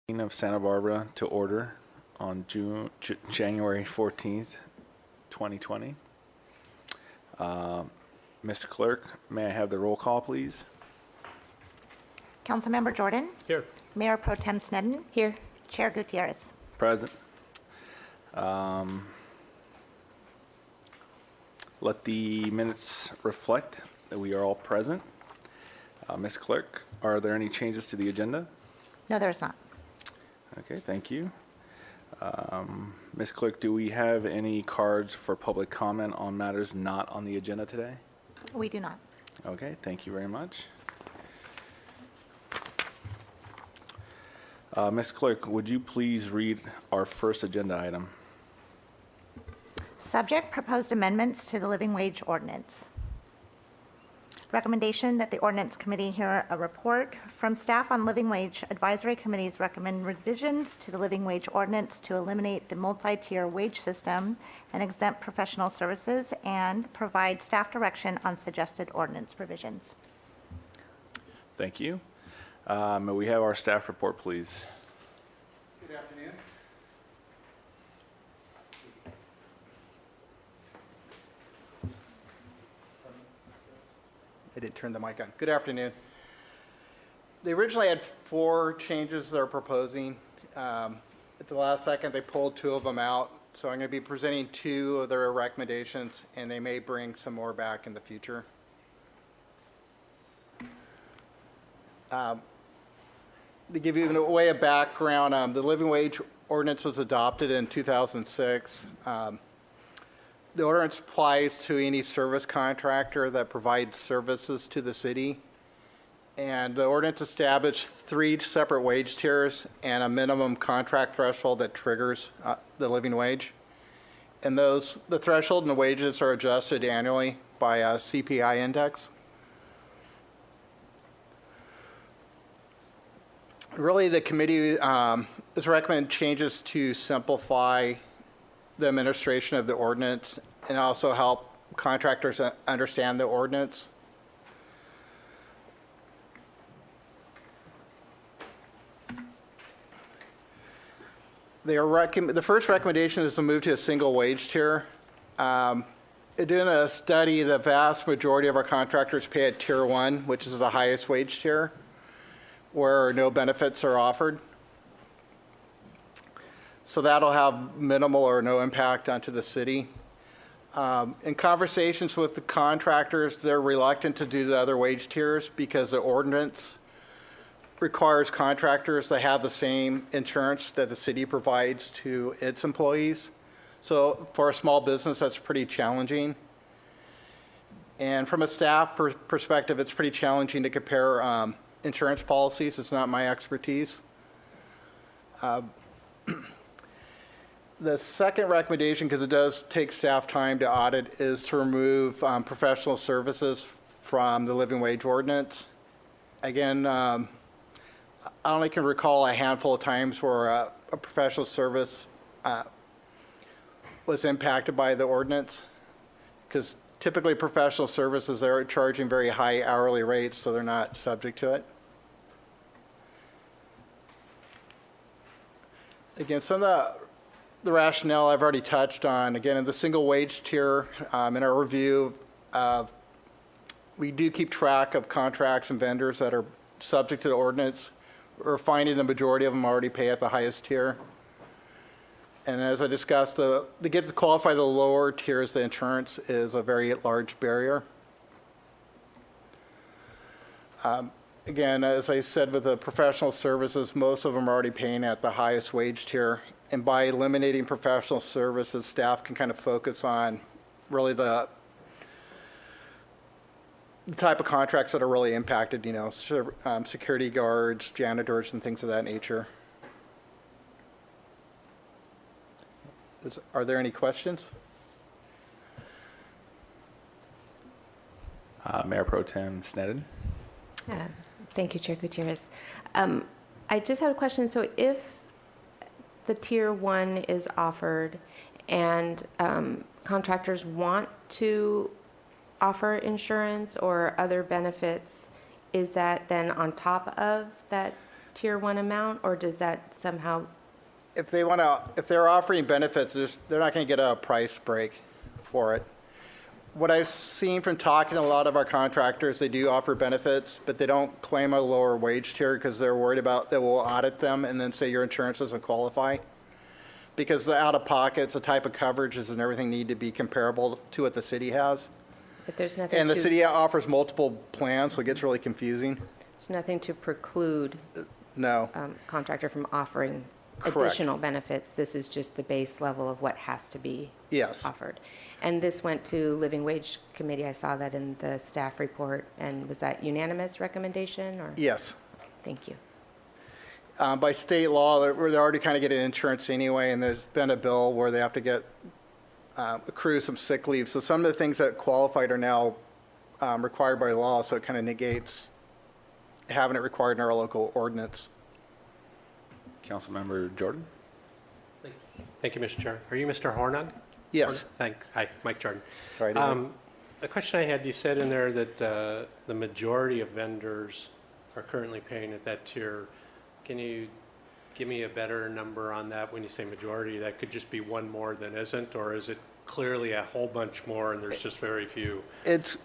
Of Santa Barbara to order on January 14th, 2020. Mr. Clerk, may I have the roll call, please? Councilmember Jordan? Here. Mayor Pro Tem Sneddon? Here. Chair Gutierrez? Present. Let the minutes reflect that we are all present. Ms. Clerk, are there any changes to the agenda? No, there's not. Okay, thank you. Ms. Clerk, do we have any cards for public comment on matters not on the agenda today? We do not. Okay, thank you very much. Ms. Clerk, would you please read our first agenda item? Subject, proposed amendments to the living wage ordinance. Recommendation that the ordinance committee hear a report from staff on living wage. Advisory committees recommend revisions to the living wage ordinance to eliminate the multi-tier wage system and exempt professional services and provide staff direction on suggested ordinance provisions. Thank you. May we have our staff report, please? Good afternoon. I didn't turn the mic on. Good afternoon. They originally had 4 changes they're proposing. At the last second, they pulled 2 of them out. So I'm going to be presenting 2 of their recommendations, and they may bring some more back in the future. To give you a way of background, the living wage ordinance was adopted in 2006. The ordinance applies to any service contractor that provides services to the city. And the ordinance established 3 separate wage tiers and a minimum contract threshold that triggers the living wage. And the threshold and the wages are adjusted annually by a CPI index. Really, the committee has recommended changes to simplify the administration of the ordinance and also help contractors understand the ordinance. The first recommendation is to move to a single wage tier. Doing a study, the vast majority of our contractors pay at tier 1, which is the highest wage tier, where no benefits are offered. So that'll have minimal or no impact onto the city. In conversations with the contractors, they're reluctant to do the other wage tiers because the ordinance requires contractors to have the same insurance that the city provides to its employees. So for a small business, that's pretty challenging. And from a staff perspective, it's pretty challenging to compare insurance policies. It's not my expertise. The second recommendation, because it does take staff time to audit, is to remove professional services from the living wage ordinance. Again, I only can recall a handful of times where a professional service was impacted by the ordinance, because typically professional services are charging very high hourly rates, so they're not subject to it. Again, some of the rationale I've already touched on. Again, in the single wage tier, in our review, we do keep track of contracts and vendors that are subject to the ordinance. We're finding the majority of them already pay at the highest tier. And as I discussed, to get to qualify the lower tiers, the insurance is a very large barrier. Again, as I said, with the professional services, most of them are already paying at the highest wage tier. And by eliminating professional services, staff can kind of focus on really the type of contracts that are really impacted, security guards, janitors, and things of that nature. Are there any questions? Mayor Pro Tem Sneddon. Thank you, Chair Gutierrez. I just had a question. So if the tier 1 is offered and contractors want to offer insurance or other benefits, is that then on top of that tier one amount, or does that somehow, If they're offering benefits, they're not going to get a price break for it. What I've seen from talking to a lot of our contractors, they do offer benefits, but they don't claim a lower wage tier because they're worried about that we'll audit them and then say your insurance doesn't qualify. Because the out-of-pockets, the type of coverages and everything need to be comparable to what the city has. but there's nothing to... And the city offers multiple plans, so it gets really confusing. There's nothing to preclude No, contractor from offering Correct. additional benefits. This is just the base level of what has to be yes. offered. And this went to Living Wage Committee. I saw that in the staff report. And was that unanimous recommendation, or? Yes. Thank you. By state law, they're already kind of getting insurance anyway, and there's been a bill where they have to accrue some sick leave. So some of the things that qualified are now required by law, so it kind of negates having it required in our local ordinance. Councilmember Jordan? Thank you, Mr. Chair. Are you Mr. Hornog? Yes. Thanks. Hi, Mike Jordan. Sorry, David. The question I had, you said in there that the majority of vendors are currently paying at that tier. Can you give me a better number on that when you say majority? That could just be one more than isn't, or is it clearly a whole bunch more and there's just very few? It's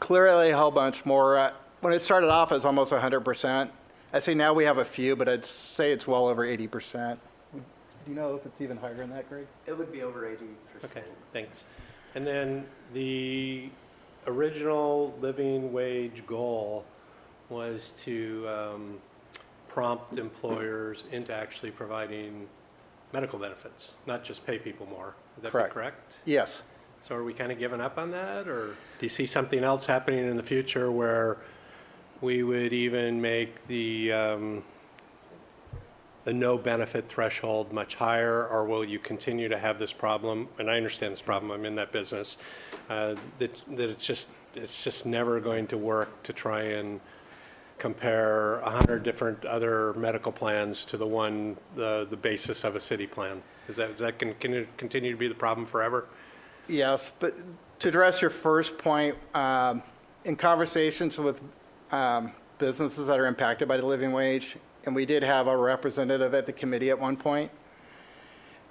clearly a whole bunch more. When it started off, it was almost 100%. I say now we have a few, but I'd say it's well over 80%. Do you know if it's even higher than that, Greg? It would be over 80%. Okay, thanks. And then the original living wage goal was to prompt employers into actually providing medical benefits, not just pay people more. Would that Correct. be correct? Yes. So are we kind of giving up on that, or do you see something else happening in the future where we would even make the no benefit threshold much higher, or will you continue to have this problem? And I understand this problem, I'm in that business, that it's just never going to work to try and compare 100 different other medical plans to the basis of a city plan. Is that can it continue to be the problem forever? Yes, but to address your first point, in conversations with businesses that are impacted by the living wage, and we did have a representative at the committee at one point,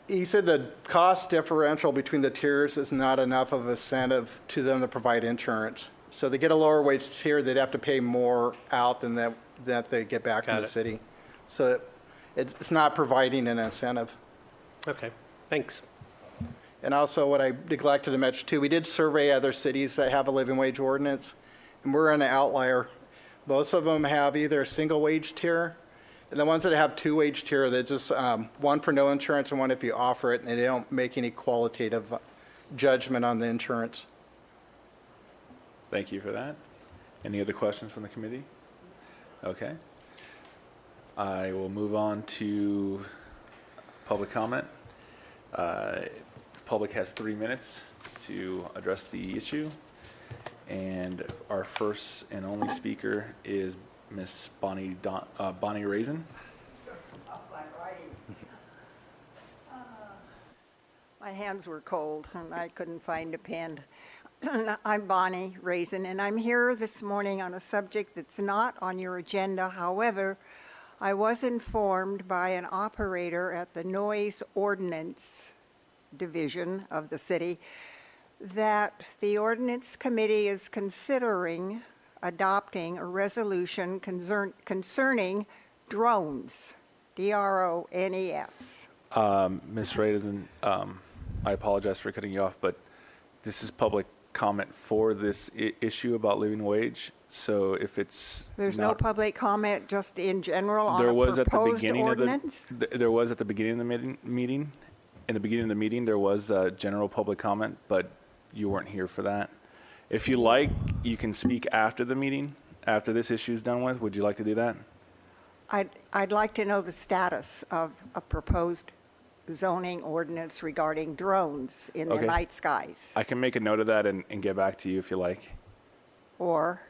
he said the cost differential between the tiers is not enough of an incentive to them to provide insurance. So to get a lower wage tier, they'd have to pay more out than that they get back from the city. So it's not providing an incentive. Okay, thanks. And also what I neglected to mention too, we did survey other cities that have a living wage ordinance, and we're an outlier. Most of them have either a single wage tier, and the ones that have two wage tier, they're just one for no insurance and one if you offer it, and they don't make any qualitative judgment on the insurance. Thank you for that. Any other questions from the committee? Okay. I will move on to public comment. Public has 3 minutes to address the issue. And our first and only speaker is Miss Bonnie Raisin. My hands were cold and I couldn't find a pen. I'm Bonnie Raisin, and I'm here this morning on a subject that's not on your agenda. However, I was informed by an operator at the Noise Ordinance Division of the city that the Ordinance Committee is considering adopting a resolution concerning drones, D-R-O-N-E-S. Ms. Raisin, I apologize for cutting you off, but this is public comment for this issue about living wage. So if it's There's no public comment, just in general on there a was at the proposed beginning ordinance? of the there was at the beginning of the meeting. In the beginning of the meeting, there was general public comment, but you weren't here for that. If you like, you can speak after the meeting, after this issue is done with. Would you like to do that? I'd like to know the status of a proposed zoning ordinance regarding drones in the Okay. night skies. I can make a note of that and get back to you if you like. Or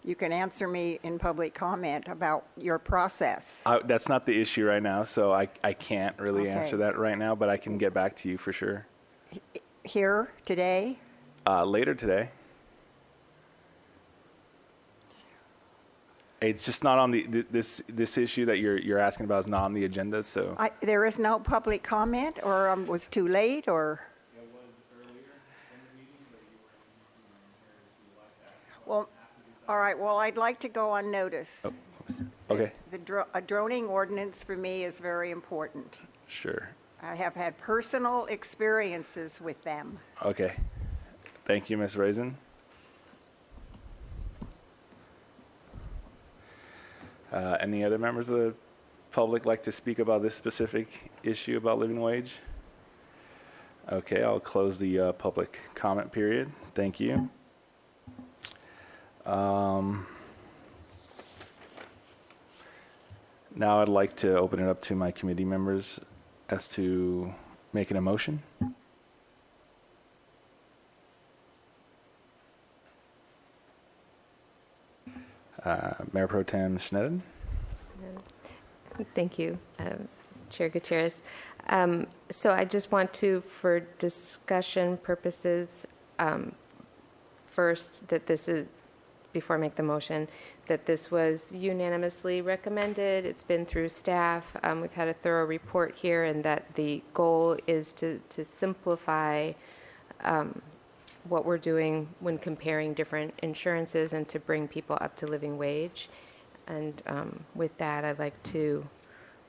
you can answer me in public comment about your process. That's not the issue right now, so I can't really answer Okay. that right now, but I can get back to you for sure. Here, today? Later today. It's just not on this issue that you're asking about is not on the agenda, so. There is no public comment, or was too late, or? It was earlier in the meeting, but you weren't here if you like that. Well, all right, well, I'd like to go on notice. Okay, A droning ordinance for me is very important. sure. I have had personal experiences with them. Okay. Thank you, Ms. Raisin. Any other members of the public like to speak about this specific issue about living wage? Okay, I'll close the public comment period. Thank you. Now I'd like to open it up to my committee members as to making a motion. Mayor Pro Tem Schneider. Thank you, Chair Gutierrez. So I just want to, for discussion purposes, first, that this is, before I make the motion, that this was unanimously recommended. It's been through staff. We've had a thorough report here, and that the goal is to simplify what we're doing when comparing different insurances and to bring people up to living wage. And with that, I'd like to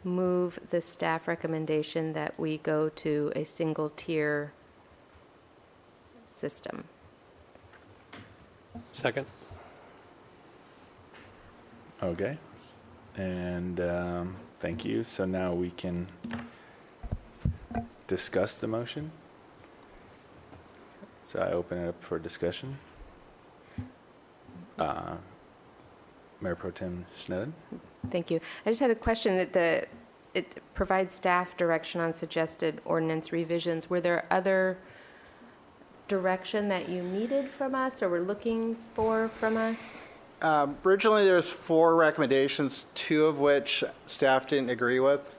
move the staff recommendation that we go to a single tier system. Second? Okay. And thank you. So now we can discuss the motion. So I open it up for discussion. Mayor Pro Tem Schneider. Thank you. I just had a question that it provides staff direction on suggested ordinance revisions. Were there other direction that you needed from us or were looking for from us? Originally, there's 4 recommendations, 2 of which staff didn't agree with.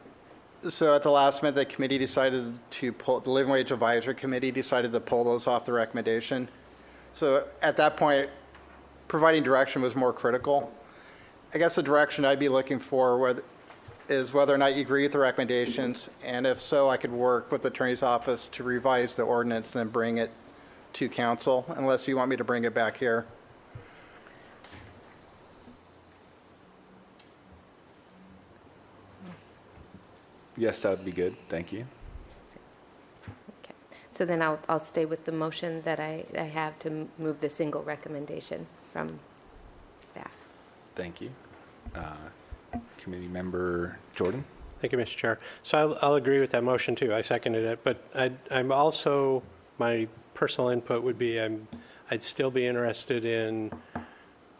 So at the last minute, the committee decided to pull, the Living Wage Advisory Committee decided to pull those off the recommendation. So at that point, providing direction was more critical. I guess the direction I'd be looking for is whether or not you agree with the recommendations, and if so, I could work with the Attorney's Office to revise the ordinance, then bring it to council, unless you want me to bring it back here. Yes, that would be good. Thank you. Okay. So then I'll stay with the motion that I have to move the single recommendation from staff. Thank you. Committee Member Jordan. Thank you, Mr. Chair. So I'll agree with that motion too. I seconded it, but I'm also, my personal input would be I'd still be interested in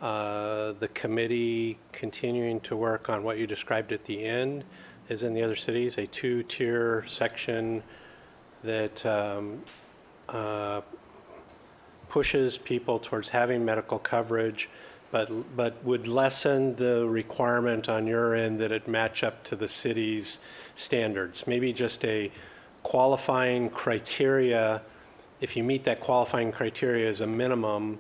the committee continuing to work on what you described at the end, as in the other cities, a 2-tier section that pushes people towards having medical coverage, but would lessen the requirement on your end that it match up to the city's standards. Maybe just a qualifying criteria. If you meet that qualifying criteria as a minimum,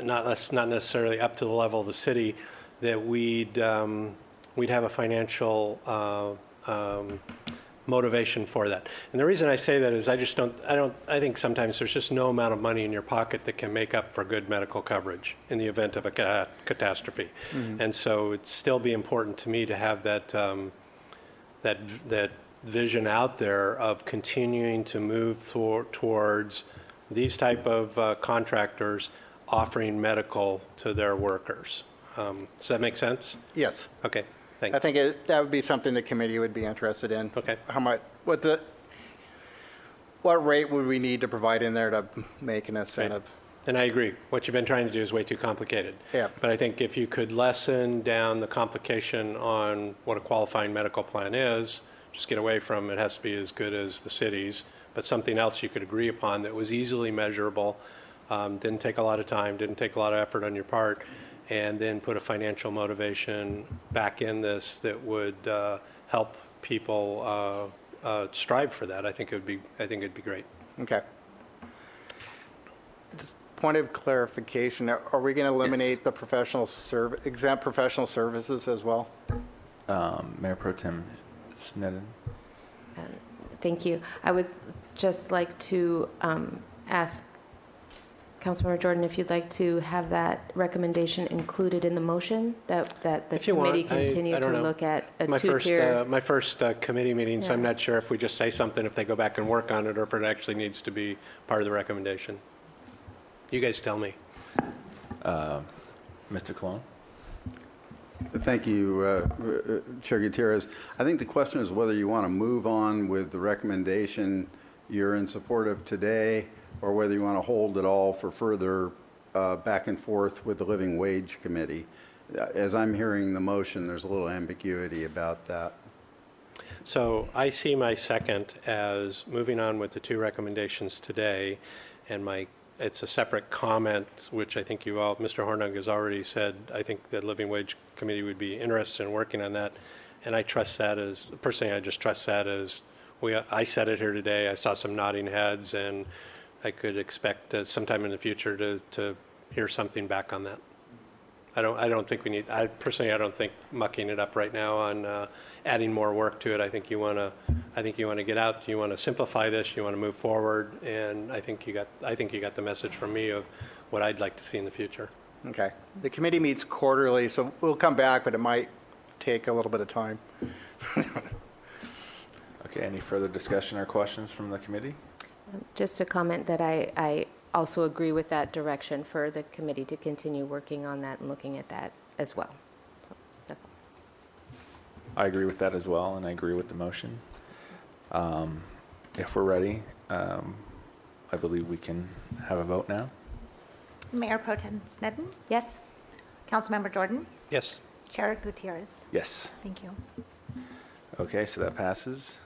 not necessarily up to the level of the city, that we'd have a financial motivation for that. And the reason I say that is I think sometimes there's just no amount of money in your pocket that can make up for good medical coverage in the event of a catastrophe. Mm-hmm. And so it'd still be important to me to have that vision out there of continuing to move towards these type of contractors offering medical to their workers. Does that make sense? Yes. Okay. Thanks. I think that would be something the committee would be interested in. Okay. How much, what rate would we need to provide in there to make an incentive? Right. And I agree. What you've been trying to do is way too complicated. Yeah. But I think if you could lessen down the complication on what a qualifying medical plan is, just get away from it has to be as good as the cities, but something else you could agree upon that was easily measurable, didn't take a lot of time, didn't take a lot of effort on your part, and then put a financial motivation back in this that would help people strive for that. I think it'd be great. Okay. point of clarification, are we going to eliminate the exempt professional services as well? Mayor Pro Tem Sneddon. Thank you. I would just like to ask Councilmember Jordan if you'd like to have that recommendation included in the motion, that the If you want, committee continue I don't to know. look at a My two-tier. first committee meeting, so I'm Yeah. not sure if we just say something, if they go back and work on it, or if it actually needs to be part of the recommendation. You guys tell me. Mr. Colon? Thank you, Chair Gutierrez. I think the question is whether you want to move on with the recommendation you're in support of today, or whether you want to hold it all for further back and forth with the Living Wage Committee. As I'm hearing the motion, there's a little ambiguity about that. So I see my second as moving on with the two recommendations today, and it's a separate comment, which I think you all, Mr. Hornung has already said, I think the Living Wage Committee would be interested in working on that. And I trust that as, personally, I just trust that as, I said it here today, I saw some nodding heads, and I could expect sometime in the future to hear something back on that. I don't think we need, I don't think mucking it up right now on adding more work to it. I think you want to get out, you want to simplify this, you want to move forward, and I think you got the message from me of what I'd like to see in the future. Okay. The committee meets quarterly, so we'll come back, but it might take a little bit of time. Okay, any further discussion or questions from the committee? Just to comment that I also agree with that direction for the committee to continue working on that and looking at that as well. So that's all. I agree with that as well, and I agree with the motion. If we're ready, I believe we can have a vote now. Mayor Pro Tem Sneddon? Yes? Councilmember Jordan? Yes. Chair Gutierrez? Yes. Thank you. Okay, so that passes.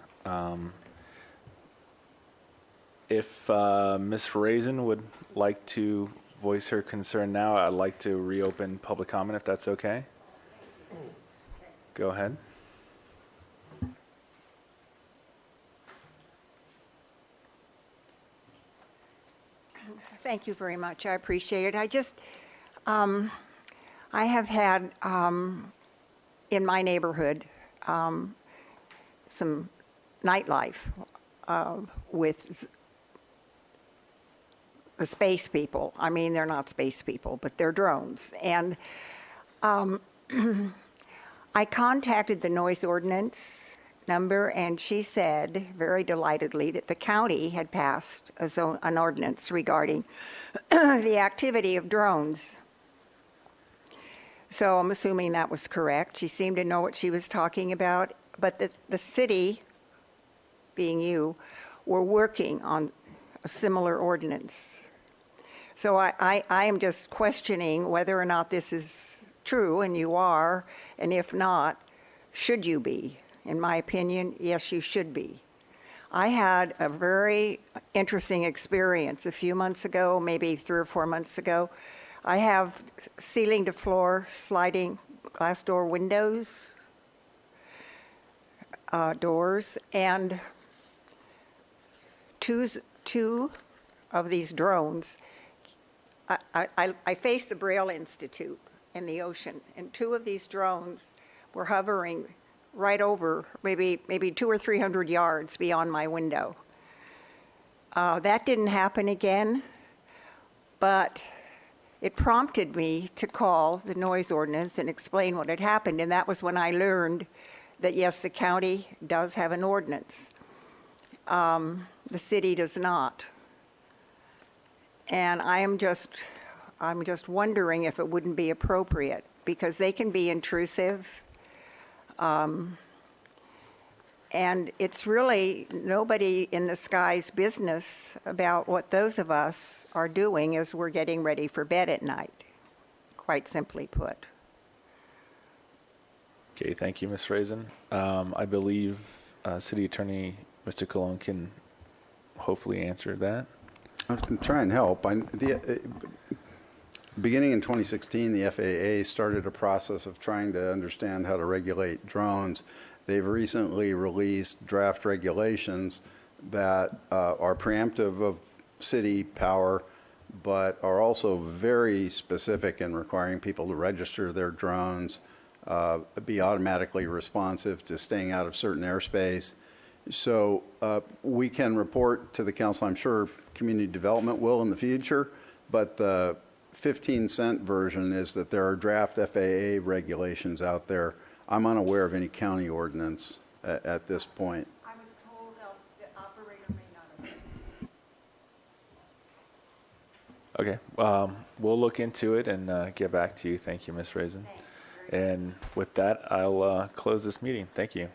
If Ms. Raisin would like to voice her concern now, I'd like to reopen public comment, if that's okay. Go ahead. Thank you very much. I appreciate it. I have had in my neighborhood some nightlife with the space people. I mean, they're not space people, but they're drones. And I contacted the noise ordinance number, and she said very delightedly that the county had passed an ordinance regarding the activity of drones. So I'm assuming that was correct. She seemed to know what she was talking about, but the city, being you, were working on a similar ordinance. So I am just questioning whether or not this is true, and you are, and if not, should you be? In my opinion, yes, you should be. I had a very interesting experience a few months ago, maybe 3 or 4 months ago. I have ceiling to floor sliding glass door windows, doors, and two of these drones. I face the Braille Institute in the ocean, and 2 of these drones were hovering right over, maybe 200 or 300 yards beyond my window. That didn't happen again, but it prompted me to call the noise ordinance and explain what had happened, and that was when I learned that, yes, the county does have an ordinance. The city does not. And I'm just wondering if it wouldn't be appropriate, because they can be intrusive. And it's really nobody in the sky's business about what those of us are doing as we're getting ready for bed at night, quite simply put. Okay, thank you, Ms. Raisin. I believe City Attorney Mr. Colon can hopefully answer that. I can try and help. Beginning in 2016, the FAA started a process of trying to understand how to regulate drones. They've recently released draft regulations that are preemptive of city power, but are also very specific in requiring people to register their drones, be automatically responsive to staying out of certain airspace. So we can report to the council, I'm sure community development will in the future, but the 15-cent version is that there are draft FAA regulations out there. I'm unaware of any county ordinance at this point. I was told the operator may not have. Okay, we'll look into it and get back to you. Thank you, Ms. Raisin. And with that, I'll close this meeting. Thank you.